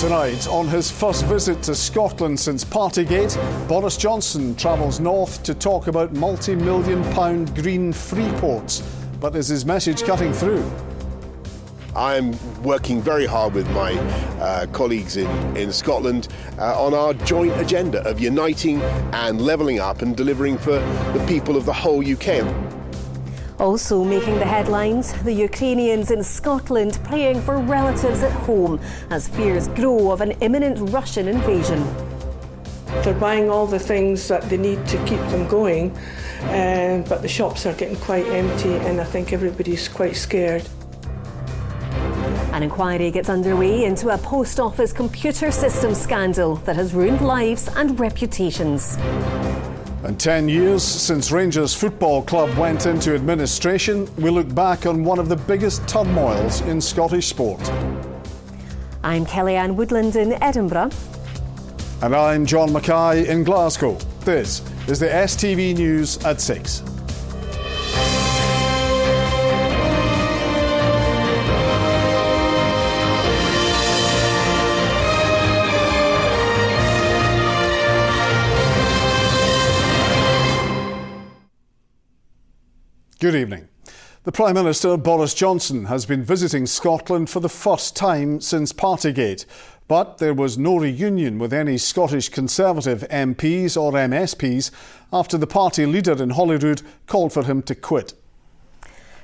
Tonight, on his first visit to Scotland since Partygate, Boris Johnson travels north to talk about multi-million-pound green free ports. But is his message cutting through? I'm working very hard with my colleagues in Scotland on our joint agenda of uniting and levelling up and delivering for the people of the whole UK. Also making the headlines, the Ukrainians in Scotland praying for relatives at home as fears grow of an imminent Russian invasion. They're buying all the things that they need to keep them going, but the shops are getting quite empty and I think everybody's quite scared. An inquiry gets underway into a post office computer system scandal that has ruined lives and reputations. And 10 years since Rangers Football Club went into administration, we look back on one of the biggest turmoils in Scottish sport. I'm Kellyanne Woodland in Edinburgh. And I'm John Mackay in Glasgow. This is the STV News at 6. Good evening. The Prime Minister, Boris Johnson, has been visiting Scotland for the first time since Partygate. But there was no reunion with any Scottish Conservative MPs or MSPs after the party leader in Holyrood called for him to quit.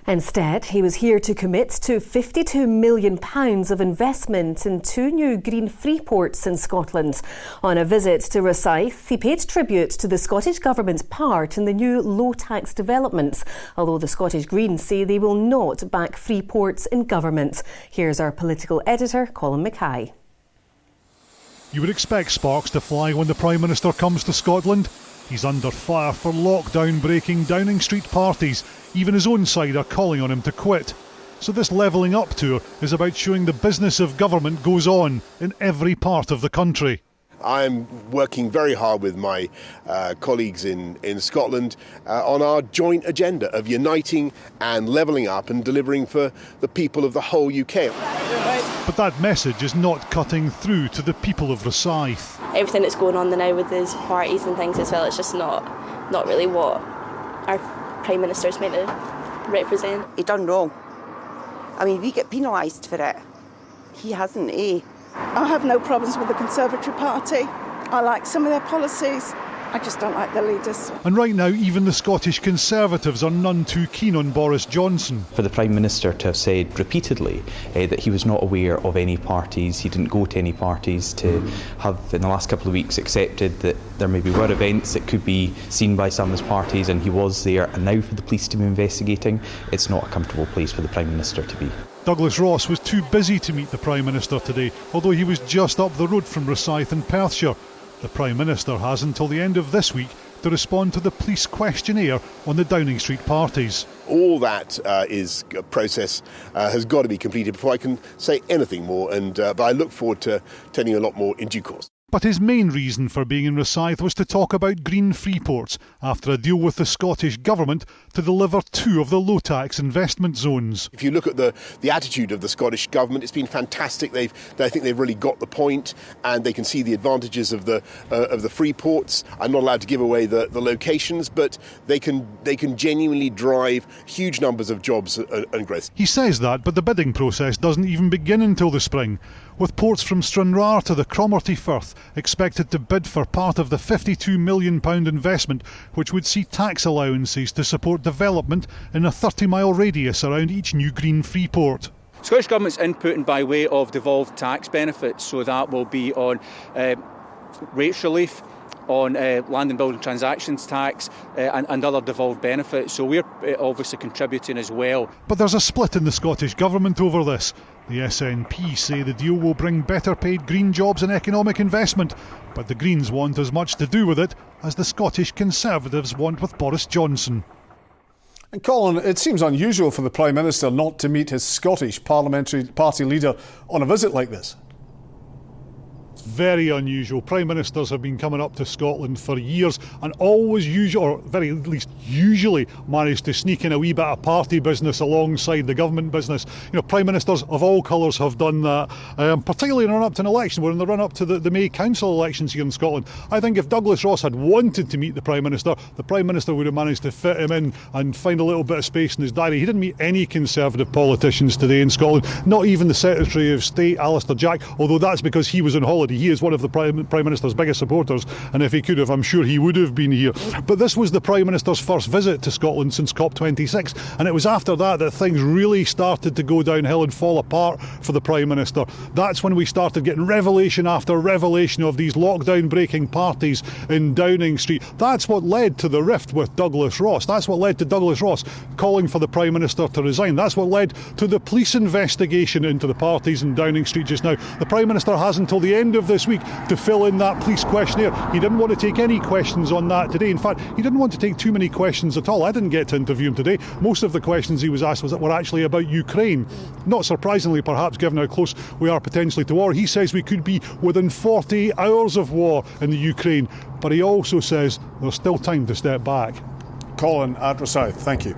Instead, he was here to commit to £52 million of investment in 2 new green free ports in Scotland. On a visit to Rosyth, he paid tribute to the Scottish Government's part in the new low-tax developments, although the Scottish Greens say they will not back free ports in government. Here's our political editor, Colin Mackay. You would expect sparks to fly when the Prime Minister comes to Scotland. He's under fire for lockdown-breaking Downing Street parties. Even his own side are calling on him to quit. So this levelling up tour is about showing the business of government goes on in every part of the country. I'm working very hard with my colleagues in Scotland on our joint agenda of uniting and levelling up and delivering for the people of the whole UK. But that message is not cutting through to the people of Rosyth. Everything that's going on now with these parties and things as well, it's just not really what our Prime Minister's meant to represent. He done wrong. I mean, we get penalised for it. He hasn't, I have no problems with the Conservative Party. I like some of their policies. I just don't like their leaders. And right now, even the Scottish Conservatives are none too keen on Boris Johnson. For the Prime Minister to have said repeatedly that he was not aware of any parties, he didn't go to any parties, to have in the last couple of weeks accepted that there maybe were events that could be seen by some of his parties and he was there, and now for the police to be investigating, it's not a comfortable place for the Prime Minister to be. Douglas Ross was too busy to meet the Prime Minister today, although he was just up the road from Rosyth in Perthshire. The Prime Minister has until the end of this week to respond to the police questionnaire on the Downing Street parties. All that is a process has got to be completed before I can say anything more, but I look forward to telling you a lot more in due course. But his main reason for being in Rosyth was to talk about green free ports after a deal with the Scottish Government to deliver 2 of the low-tax investment zones. If you look at the attitude of the Scottish Government, it's been fantastic. I think they've really got the point, and they can see the advantages of the free ports. I'm not allowed to give away the locations, but they can genuinely drive huge numbers of jobs and growth. He says that, but the bidding process doesn't even begin until the spring, with ports from Stranraer to the Cromarty Firth expected to bid for part of the £52 million investment, which would see tax allowances to support development in a 30-mile radius around each new green free port. Scottish Government's inputting by way of devolved tax benefits, so that will be on rates relief, on land and building transactions tax and other devolved benefits, so we're obviously contributing as well. But there's a split in the Scottish Government over this. The SNP say the deal will bring better paid green jobs and economic investment, but the Greens want as much to do with it as the Scottish Conservatives want with Boris Johnson. And Colin, it seems unusual for the Prime Minister not to meet his Scottish Parliamentary Party leader on a visit like this. It's very unusual. Prime Ministers have been coming up to Scotland for years and always usually manage to sneak in a wee bit of party business alongside the government business. You know, Prime Ministers of all colours have done that, particularly in the run-up to an election. We're in the run-up to the May Council elections here in Scotland. I think if Douglas Ross had wanted to meet the Prime Minister would have managed to fit him in and find a little bit of space in his diary. He didn't meet any Conservative politicians today in Scotland, not even the Secretary of State, Alistair Jack, although that's because he was on holiday. He is one of the Prime Minister's biggest supporters, and if he could have, I'm sure he would have been here. But this was the Prime Minister's first visit to Scotland since COP26, and it was after that things really started to go downhill and fall apart for the Prime Minister. That's when we started getting revelation after revelation of these lockdown-breaking parties in Downing Street. That's what led to the rift with Douglas Ross. That's what led to Douglas Ross calling for the Prime Minister to resign. That's what led to the police investigation into the parties in Downing Street just now. The Prime Minister has until the end of this week to fill in that police questionnaire. He didn't want to take any questions on that today. In fact, he didn't want to take too many questions at all. I didn't get to interview him today. Most of the questions he was asked were actually about Ukraine. Not surprisingly, perhaps, given how close we are potentially to war. He says we could be within 48 hours of war in the Ukraine, but he also says there's still time to step back. Colin at Rosyth, thank you.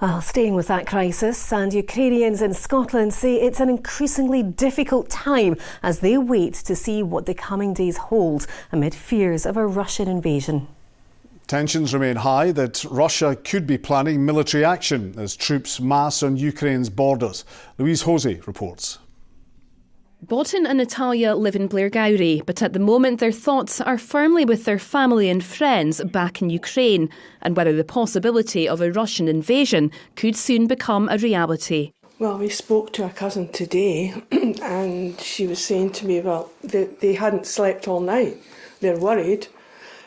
Well, staying with that crisis, and Ukrainians in Scotland say it's an increasingly difficult time as they wait to see what the coming days hold amid fears of a Russian invasion. Tensions remain high that Russia could be planning military action as troops mass on Ukraine's borders. Louise Hosey reports. Botan and Natalia live in Blairgowrie, but at the moment their thoughts are firmly with their family and friends back in Ukraine and whether the possibility of a Russian invasion could soon become a reality. Well, we spoke to a cousin today and she was saying to me, well, they hadn't slept all night. They're worried,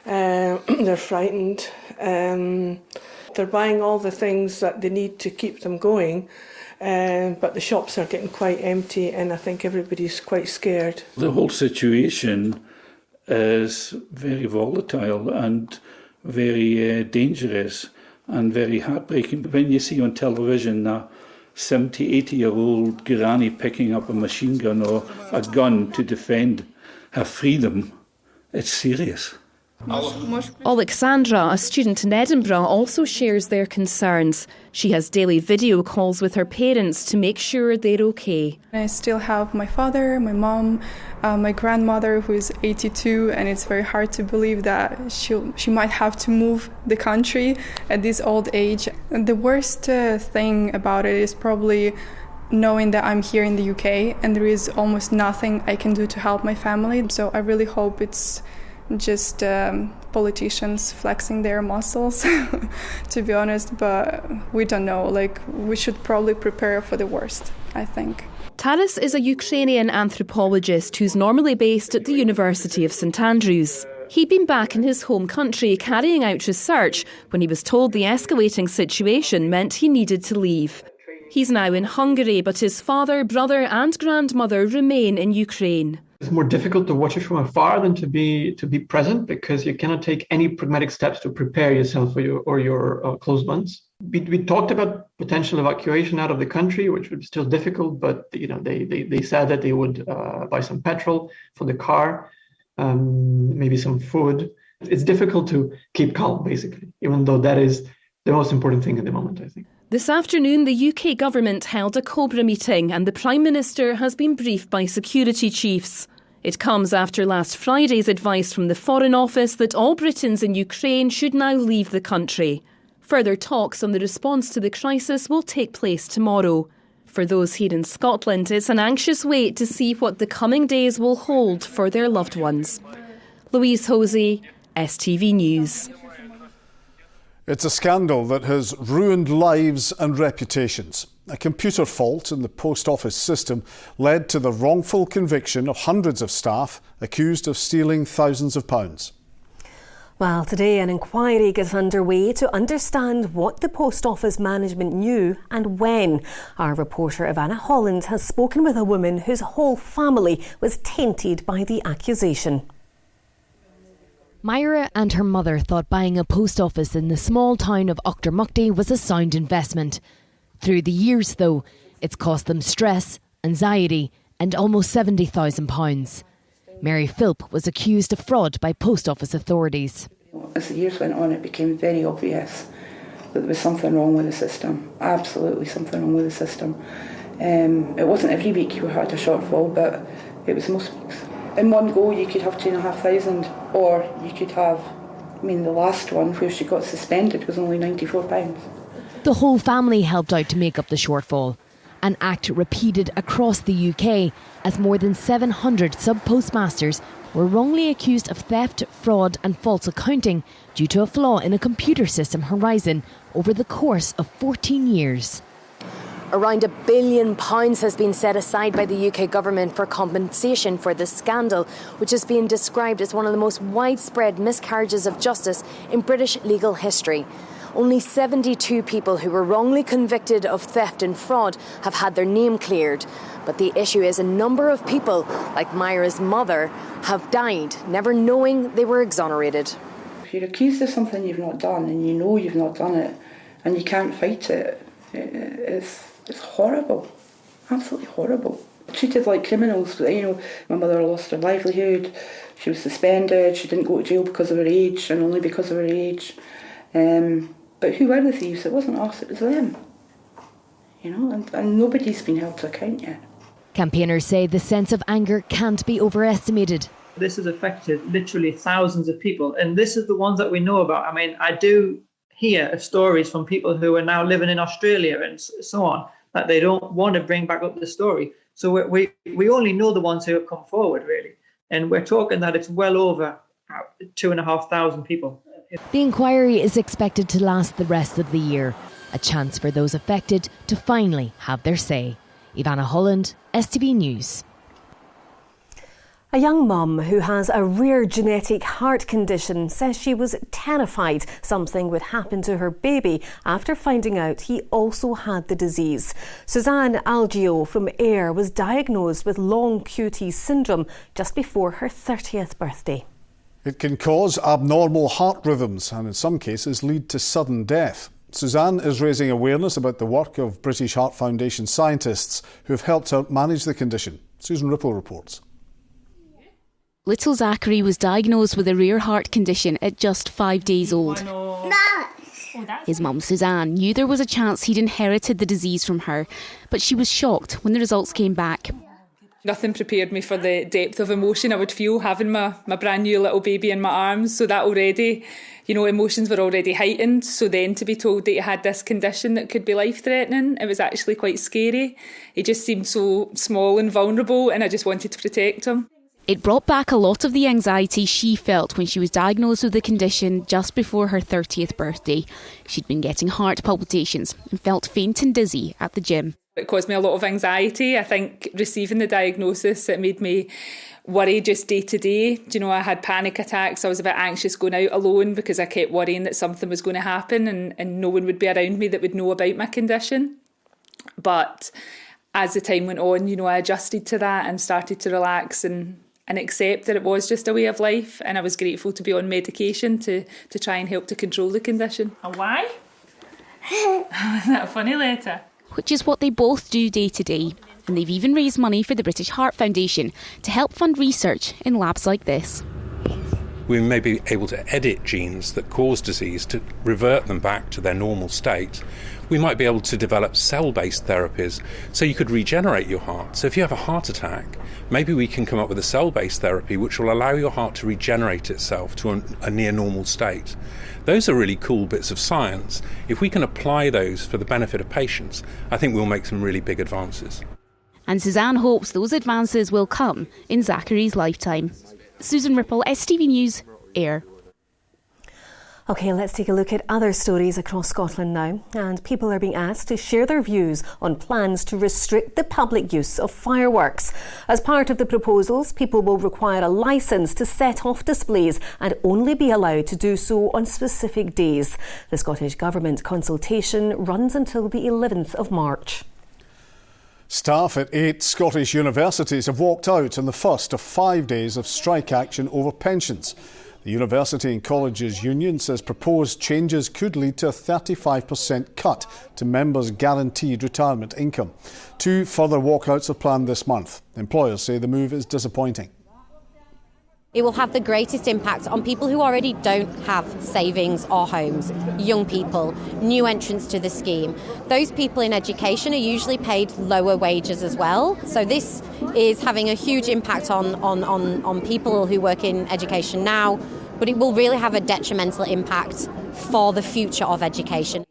they're frightened, they're buying all the things that they need to keep them going. But the shops are getting quite empty and I think everybody's quite scared. The whole situation is very volatile and very dangerous and very heartbreaking. But when you see on television a 70, 80-year-old granny picking up a machine gun or a gun to defend her freedom, it's serious. Alexandra, a student in Edinburgh, also shares their concerns. She has daily video calls with her parents to make sure they're okay. I still have my father, my mum, my grandmother who is 82, and it's very hard to believe that she might have to move the country at this old age. And the worst thing about it is probably knowing that I'm here in the UK and there is almost nothing I can do to help my family. So I really hope it's just politicians flexing their muscles, to be honest, but we don't know. We should probably prepare for the worst, I think. Taras is a Ukrainian anthropologist who's normally based at the University of St Andrews. He'd been back in his home country carrying out research when he was told the escalating situation meant he needed to leave. He's now in Hungary, but his father, brother and grandmother remain in Ukraine. It's more difficult to watch it from afar than to be present because you cannot take any pragmatic steps to prepare yourself or your close ones. We talked about potential evacuation out of the country, which would be still difficult, but they said that they would buy some petrol for the car, maybe some food. It's difficult to keep calm, basically, even though that is the most important thing at the moment, I think. This afternoon, the UK government held a COBRA meeting and the Prime Minister has been briefed by security chiefs. It comes after last Friday's advice from the Foreign Office that all Britons in Ukraine should now leave the country. Further talks on the response to the crisis will take place tomorrow. For those here in Scotland, it's an anxious wait to see what the coming days will hold for their loved ones. Louise Hosey, STV News. It's a scandal that has ruined lives and reputations. A computer fault in the post office system led to the wrongful conviction of hundreds of staff accused of stealing thousands of pounds. Well, today an inquiry gets underway to understand what the post office management knew and when. Our reporter Ivana Holland has spoken with a woman whose whole family was tainted by the accusation. Myra and her mother thought buying a post office in the small town of Auchtermuchty was a sound investment. Through the years, though, it's cost them stress, anxiety and almost £70,000. Mary Philp was accused of fraud by post office authorities. As the years went on, it became very obvious that there was something wrong with the system, absolutely something wrong with the system. It wasn't every week you had a shortfall, but it was most weeks. In one go you could have £2,500, or you could have, the last one where she got suspended was only £94. The whole family helped out to make up the shortfall, an act repeated across the UK as more than 700 sub-postmasters were wrongly accused of theft, fraud and false accounting due to a flaw in a computer system Horizon over the course of 14 years. Around £1 billion has been set aside by the UK government for compensation for this scandal, which is being described as one of the most widespread miscarriages of justice in British legal history. Only 72 people who were wrongly convicted of theft and fraud have had their name cleared. But the issue is a number of people, like Myra's mother, have died, never knowing they were exonerated. If you're accused of something you've not done and you know you've not done it and you can't fight it, it's horrible, absolutely horrible. Treated like criminals. My mother lost her livelihood, she was suspended, she didn't go to jail because of her age and only because of her age. But who were the thieves? It wasn't us, it was them. And nobody's been held to account yet. Campaigners say the sense of anger can't be overestimated. This has affected literally thousands of people, and this is the ones that we know about. I do hear stories from people who are now living in Australia and so on, that they don't want to bring back up the story. So we only know the ones who have come forward, really. And we're talking that it's well over 2,500 people. The inquiry is expected to last the rest of the year, a chance for those affected to finally have their say. Ivana Holland, STV News. A young mum who has a rare genetic heart condition says she was terrified something would happen to her baby after finding out he also had the disease. Suzanne Algio from Ayr was diagnosed with long QT syndrome just before her 30th birthday. It can cause abnormal heart rhythms and in some cases lead to sudden death. Suzanne is raising awareness about the work of British Heart Foundation scientists who have helped her manage the condition. Susan Ripple reports. Little Zachary was diagnosed with a rare heart condition at just 5 days old. His mum Suzanne knew there was a chance he'd inherited the disease from her, but she was shocked when the results came back. Nothing prepared me for the depth of emotion I would feel having my brand new little baby in my arms. So that already, emotions were already heightened. So then to be told that he had this condition that could be life-threatening, it was actually quite scary. He just seemed so small and vulnerable, and I just wanted to protect him. It brought back a lot of the anxiety she felt when she was diagnosed with the condition just before her 30th birthday. She'd been getting heart palpitations and felt faint and dizzy at the gym. It caused me a lot of anxiety. I think receiving the diagnosis, it made me worry just day to day. I had panic attacks. I was a bit anxious going out alone because I kept worrying that something was going to happen and no one would be around me that would know about my condition. But as the time went on, I adjusted to that and started to relax and accept that it was just a way of life, and I was grateful to be on medication to try and help to control the condition. A why? Is that a funny letter? Which is what they both do day to day, and they've even raised money for the British Heart Foundation to help fund research in labs like this. We may be able to edit genes that cause disease to revert them back to their normal state. We might be able to develop cell-based therapies so you could regenerate your heart. So if you have a heart attack, maybe we can come up with a cell-based therapy which will allow your heart to regenerate itself to a near normal state. Those are really cool bits of science. If we can apply those for the benefit of patients, I think we'll make some really big advances. And Suzanne hopes those advances will come in Zachary's lifetime. Susan Ripple, STV News, Ayr. OK, let's take a look at other stories across Scotland now. And people are being asked to share their views on plans to restrict the public use of fireworks. As part of the proposals, people will require a licence to set off displays and only be allowed to do so on specific days. The Scottish Government consultation runs until the 11th of March. Staff at 8 Scottish universities have walked out in the first of 5 days of strike action over pensions. The University and Colleges Union says proposed changes could lead to a 35% cut to members' guaranteed retirement income. 2 further walkouts are planned this month. Employers say the move is disappointing. It will have the greatest impact on people who already don't have savings or homes, young people, new entrants to the scheme. Those people in education are usually paid lower wages as well. So this is having a huge impact on people who work in education now, but it will really have a detrimental impact for the future of education.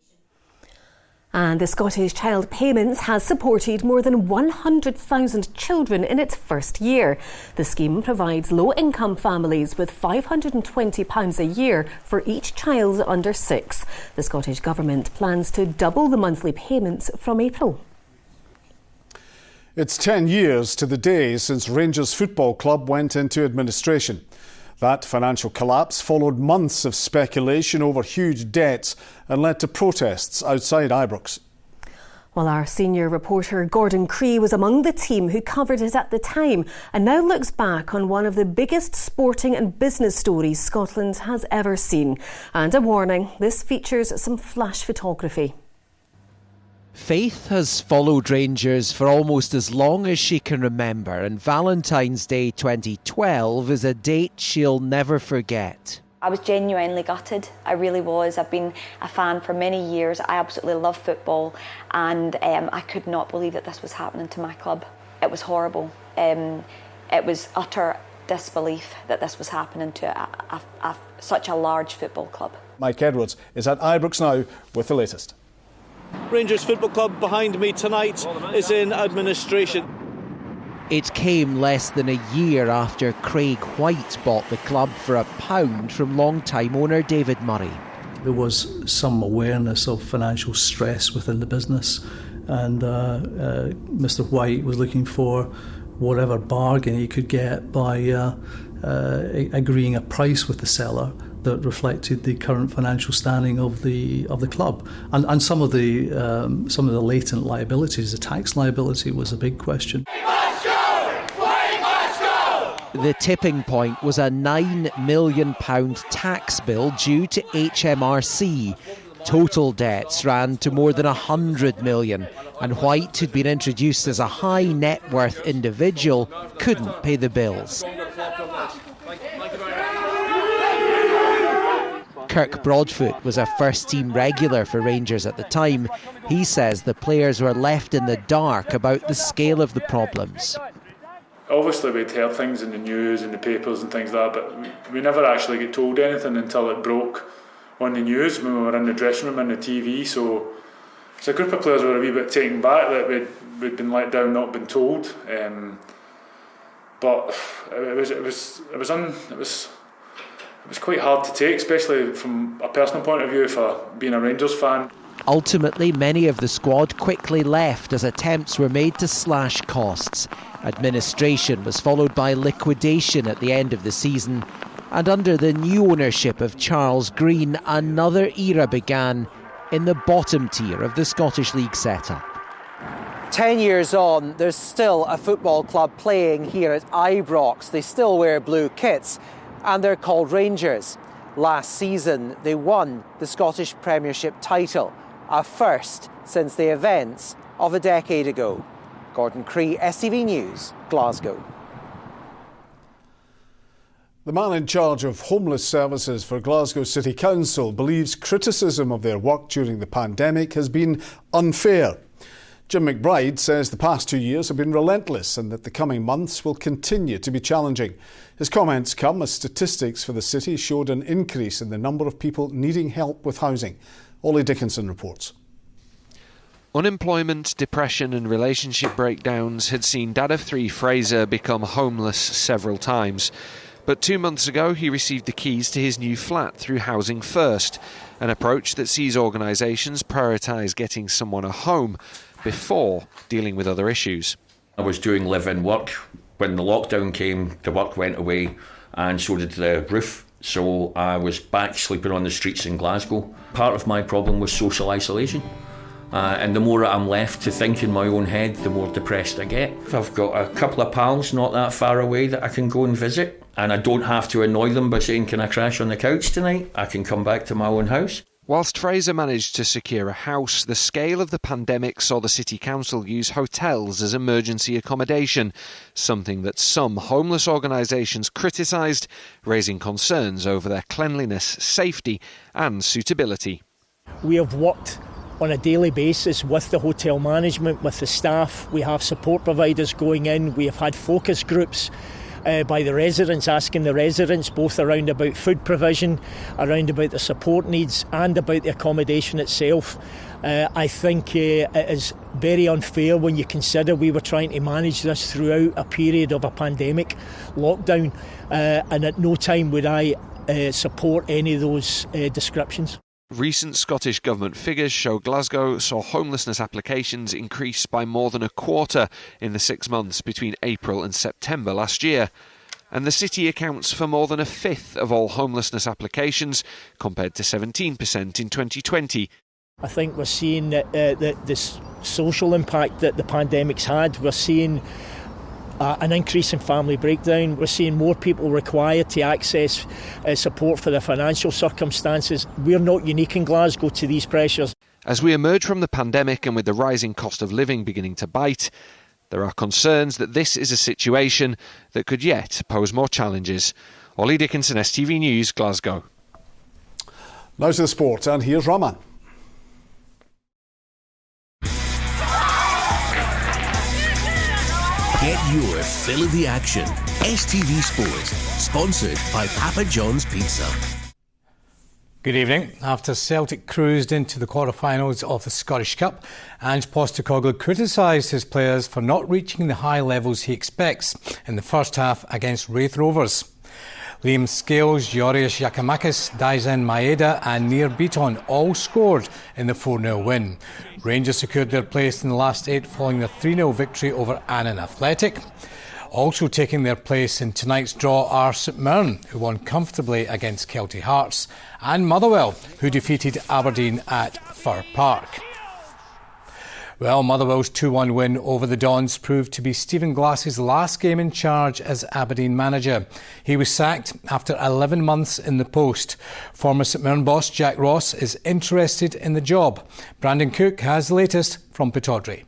And the Scottish Child Payments has supported more than 100,000 children in its first year. The scheme provides low-income families with £520 a year for each child under 6. The Scottish Government plans to double the monthly payments from April. It's 10 years to the day since Rangers Football Club went into administration. That financial collapse followed months of speculation over huge debts and led to protests outside Ibrox. Well, our senior reporter Gordon Cree was among the team who covered it at the time and now looks back on one of the biggest sporting and business stories Scotland has ever seen. And a warning, this features some flash photography. Faith has followed Rangers for almost as long as she can remember, and Valentine's Day 2012 is a date she'll never forget. I was genuinely gutted, I really was. I've been a fan for many years. I absolutely love football, and I could not believe that this was happening to my club. It was horrible. It was utter disbelief that this was happening to such a large football club. Mike Edwards is at Ibrox now with the latest. Rangers Football Club behind me tonight is in administration. It came less than a year after Craig White bought the club for £1 from long-time owner David Murray. There was some awareness of financial stress within the business, and Mr. White was looking for whatever bargain he could get by agreeing a price with the seller that reflected the current financial standing of the club, and some of the latent liabilities. The tax liability was a big question. The tipping point was a £9 million tax bill due to HMRC. Total debts ran to more than £100 million, and White, who'd been introduced as a high net worth individual, couldn't pay the bills. Kirk Broadfoot was a first-team regular for Rangers at the time. He says the players were left in the dark about the scale of the problems. Obviously we'd heard things in the news and the papers and things like that, but we never actually get told anything until it broke on the news when we were in the dressing room and the TV. So a group of players were a wee bit taken back that we'd been let down, not been told. But it was quite hard to take, especially from a personal point of view for being a Rangers fan. Ultimately, many of the squad quickly left as attempts were made to slash costs. Administration was followed by liquidation at the end of the season, and under the new ownership of Charles Green, another era began in the bottom tier of the Scottish League setup. 10 years on, there's still a football club playing here at Ibrox. They still wear blue kits, and they're called Rangers. Last season, they won the Scottish Premiership title, a first since the events of a decade ago. Gordon Cree, STV News, Glasgow. The man in charge of homeless services for Glasgow City Council believes criticism of their work during the pandemic has been unfair. Jim McBride says the past 2 years have been relentless and that the coming months will continue to be challenging. His comments come as statistics for the city showed an increase in the number of people needing help with housing. Ollie Dickinson reports. Unemployment, depression and relationship breakdowns had seen Dad of Three Fraser become homeless several times. But 2 months ago he received the keys to his new flat through Housing First, an approach that sees organisations prioritise getting someone a home before dealing with other issues. I was doing live-in work. When the lockdown came, the work went away and so did the roof. So I was back sleeping on the streets in Glasgow. Part of my problem was social isolation. And the more I'm left to think in my own head, the more depressed I get. If I've got a couple of pals not that far away that I can go and visit, and I don't have to annoy them by saying, can I crash on the couch tonight? I can come back to my own house. Whilst Fraser managed to secure a house, the scale of the pandemic saw the City Council use hotels as emergency accommodation, something that some homeless organisations criticised, raising concerns over their cleanliness, safety and suitability. We have worked on a daily basis with the hotel management, with the staff. We have support providers going in. We have had focus groups by the residents, asking the residents both around about food provision, around about the support needs and about the accommodation itself. I think it is very unfair when you consider we were trying to manage this throughout a period of a pandemic lockdown, and at no time would I support any of those descriptions. Recent Scottish Government figures show Glasgow saw homelessness applications increase by more than a quarter in the 6 months between April and September last year. And the city accounts for more than a fifth of all homelessness applications, compared to 17% in 2020. I think we're seeing that this social impact that the pandemic's had. We're seeing an increase in family breakdown. We're seeing more people required to access support for their financial circumstances. We're not unique in Glasgow to these pressures. As we emerge from the pandemic and with the rising cost of living beginning to bite, there are concerns that this is a situation that could yet pose more challenges. Ollie Dickinson, STV News, Glasgow. Now to the sport, and here's Raman. Get your fill of the action. STV Sports, sponsored by Papa John's Pizza. Good evening. After Celtic cruised into the quarter-finals of the Scottish Cup, Ange Postecoglou criticised his players for not reaching the high levels he expects in the first half against Raith Rovers. Liam Scales, Georgios Giacomakis, Daisen Maeda and Nir Beaton all scored in the 4-0 win. Rangers secured their place in the last 8 following their 3-0 victory over Annan Athletic. Also taking their place in tonight's draw are St Mirren, who won comfortably against Kelty Hearts, and Motherwell, who defeated Aberdeen at Fir Park. Well, Motherwell's 2-1 win over the Dons proved to be Stephen Glass's last game in charge as Aberdeen manager. He was sacked after 11 months in the post. Former St Mirren boss Jack Ross is interested in the job. Brandon Cook has the latest from Pittodrie.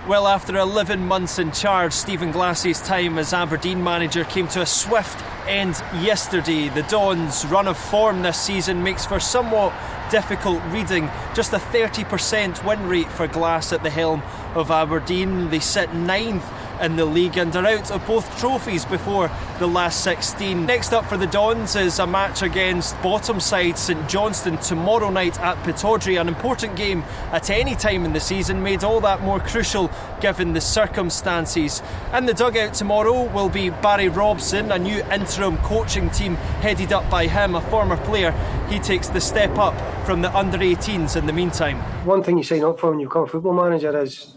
Well, after 11 months in charge, Stephen Glass's time as Aberdeen manager came to a swift end yesterday. The Dons' run of form this season makes for somewhat difficult reading. Just a 30% win rate for Glass at the helm of Aberdeen. They sit 9th in the league and are out of both trophies before the last 16. Next up for the Dons is a match against bottom side St Johnstone tomorrow night at Pittodrie. An important game at any time in the season, made all that more crucial given the circumstances. In the dugout tomorrow will be Barry Robson, a new interim coaching team headed up by him, a former player. He takes the step up from the under-18s in the meantime. One thing you sign up for when you become a football manager is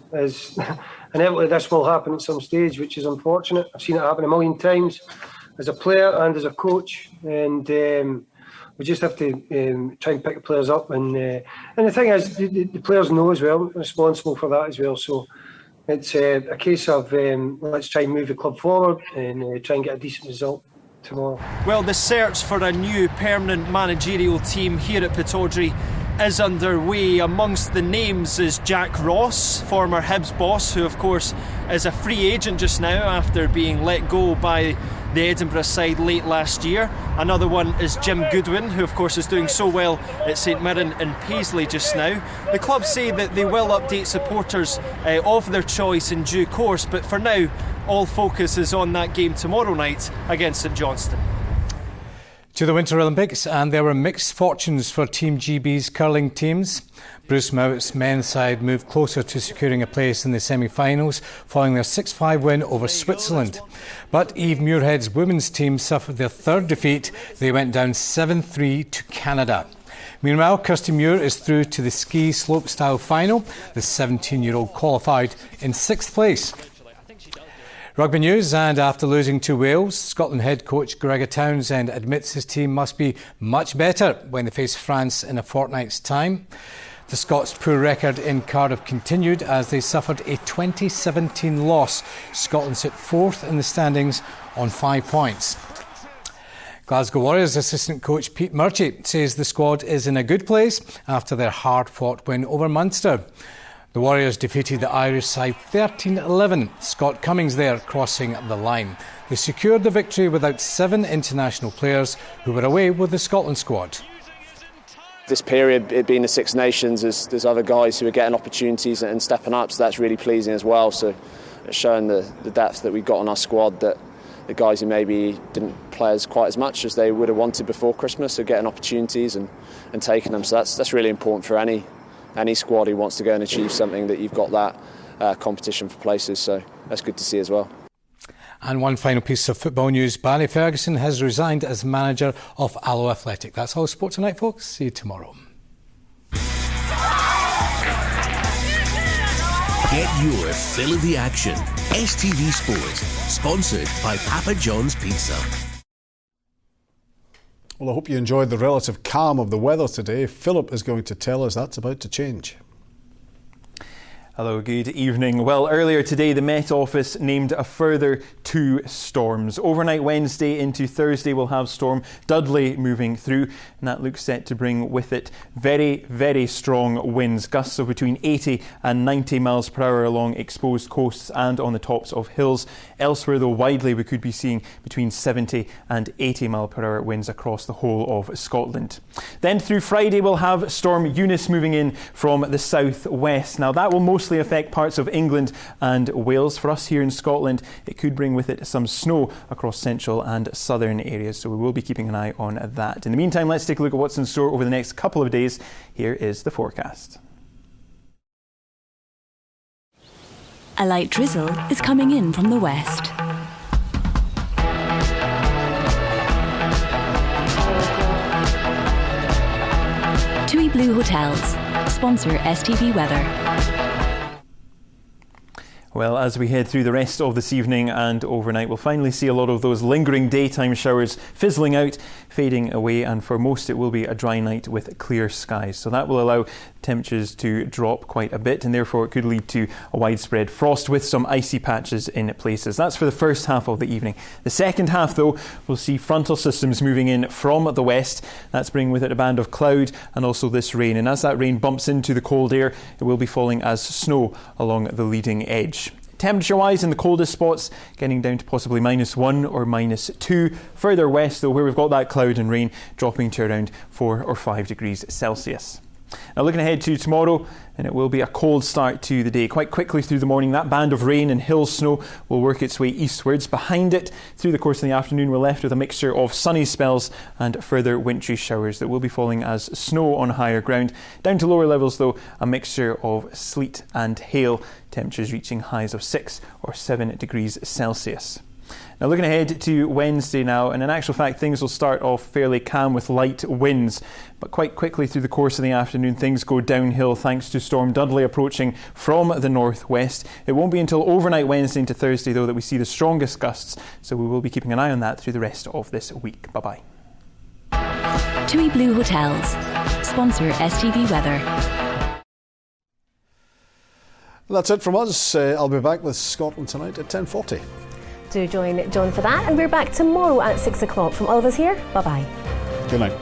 inevitably this will happen at some stage, which is unfortunate. I've seen it happen a million times as a player and as a coach, and we just have to try and pick the players up. And the thing is, the players know as well, responsible for that as well. So it's a case of let's try and move the club forward and try and get a decent result tomorrow. Well, the search for a new permanent managerial team here at Pittodrie is underway. Amongst the names is Jack Ross, former Hibs boss, who of course is a free agent just now after being let go by the Edinburgh side late last year. Another one is Jim Goodwin, who of course is doing so well at St Mirren and Paisley just now. The club say that they will update supporters of their choice in due course, but for now all focus is on that game tomorrow night against St Johnstone. To the Winter Olympics, and there were mixed fortunes for Team GB's curling teams. Bruce Mowatt's men's side moved closer to securing a place in the semi-finals following their 6-5 win over Switzerland. But Eve Muirhead's women's team suffered their third defeat. They went down 7-3 to Canada. Meanwhile, Kirsty Muir is through to the ski slopestyle final. The 17-year-old qualified in 6th place. Rugby news, and after losing to Wales, Scotland head coach Gregor Townsend admits his team must be much better when they face France in a fortnight's time. The Scots' poor record in Cardiff continued as they suffered a 2017 loss. Scotland sit 4th in the standings on 5 points. Glasgow Warriors assistant coach Pete Murchie says the squad is in a good place after their hard-fought win over Munster. The Warriors defeated the Irish side 13-11, Scott Cummings there crossing the line. They secured the victory without 7 international players who were away with the Scotland squad. This period, it being the Six Nations, there's other guys who are getting opportunities and stepping up, so that's really pleasing as well. So it's showing the depth that we've got on our squad, that the guys who maybe didn't play quite as much as they would have wanted before Christmas are getting opportunities and taking them. So that's really important for any squad who wants to go and achieve something, that you've got that competition for places. So that's good to see as well. And one final piece of football news. Barry Ferguson has resigned as manager of Alloa Athletic. That's all sport tonight, folks. See you tomorrow. Get your fill of the action. STV Sports, sponsored by Papa John's Pizza. Well, I hope you enjoyed the relative calm of the weather today. Philip is going to tell us that's about to change. Hello, good evening. Well, earlier today, the Met Office named a further 2 storms. Overnight Wednesday into Thursday, we'll have Storm Dudley moving through, and that looks set to bring with it very, very strong winds, gusts of between 80 and 90 miles per hour along exposed coasts and on the tops of hills. Elsewhere, though, widely we could be seeing between 70 and 80 mile per hour winds across the whole of Scotland. Then through Friday, we'll have Storm Eunice moving in from the southwest. Now, that will mostly affect parts of England and Wales. For us here in Scotland, it could bring with it some snow across central and southern areas, so we will be keeping an eye on that. In the meantime, let's take a look at what's in store over the next couple of days. Here is the forecast. A light drizzle is coming in from the west. TUI Blue Hotels sponsor STV Weather. Well, as we head through the rest of this evening and overnight, we'll finally see a lot of those lingering daytime showers fizzling out, fading away, and for most it will be a dry night with clear skies. So that will allow temperatures to drop quite a bit, and therefore it could lead to a widespread frost with some icy patches in places. That's for the first half of the evening. The second half, though, we'll see frontal systems moving in from the west. That's bringing with it a band of cloud and also this rain. And as that rain bumps into the cold air, it will be falling as snow along the leading edge. Temperature-wise, in the coldest spots, getting down to possibly -1 or -2. Further west, though, where we've got that cloud and rain, dropping to around 4 or 5 degrees Celsius. Now, looking ahead to tomorrow, and it will be a cold start to the day. Quite quickly through the morning, that band of rain and hill snow will work its way eastwards. Behind it, through the course of the afternoon, we're left with a mixture of sunny spells and further wintry showers that will be falling as snow on higher ground. Down to lower levels, though, a mixture of sleet and hail, temperatures reaching highs of 6 or 7 degrees Celsius. Now, looking ahead to Wednesday now, and in actual fact things will start off fairly calm with light winds, but quite quickly through the course of the afternoon things go downhill thanks to Storm Dudley approaching from the northwest. It won't be until overnight Wednesday into Thursday, though, that we see the strongest gusts, so we will be keeping an eye on that through the rest of this week. Bye-bye. TUI Blue Hotels sponsor STV Weather. That's it from us. I'll be back with Scotland tonight at 10:40. Do join John for that, and we're back tomorrow at 6 o'clock. From all of us here, bye-bye. Good night.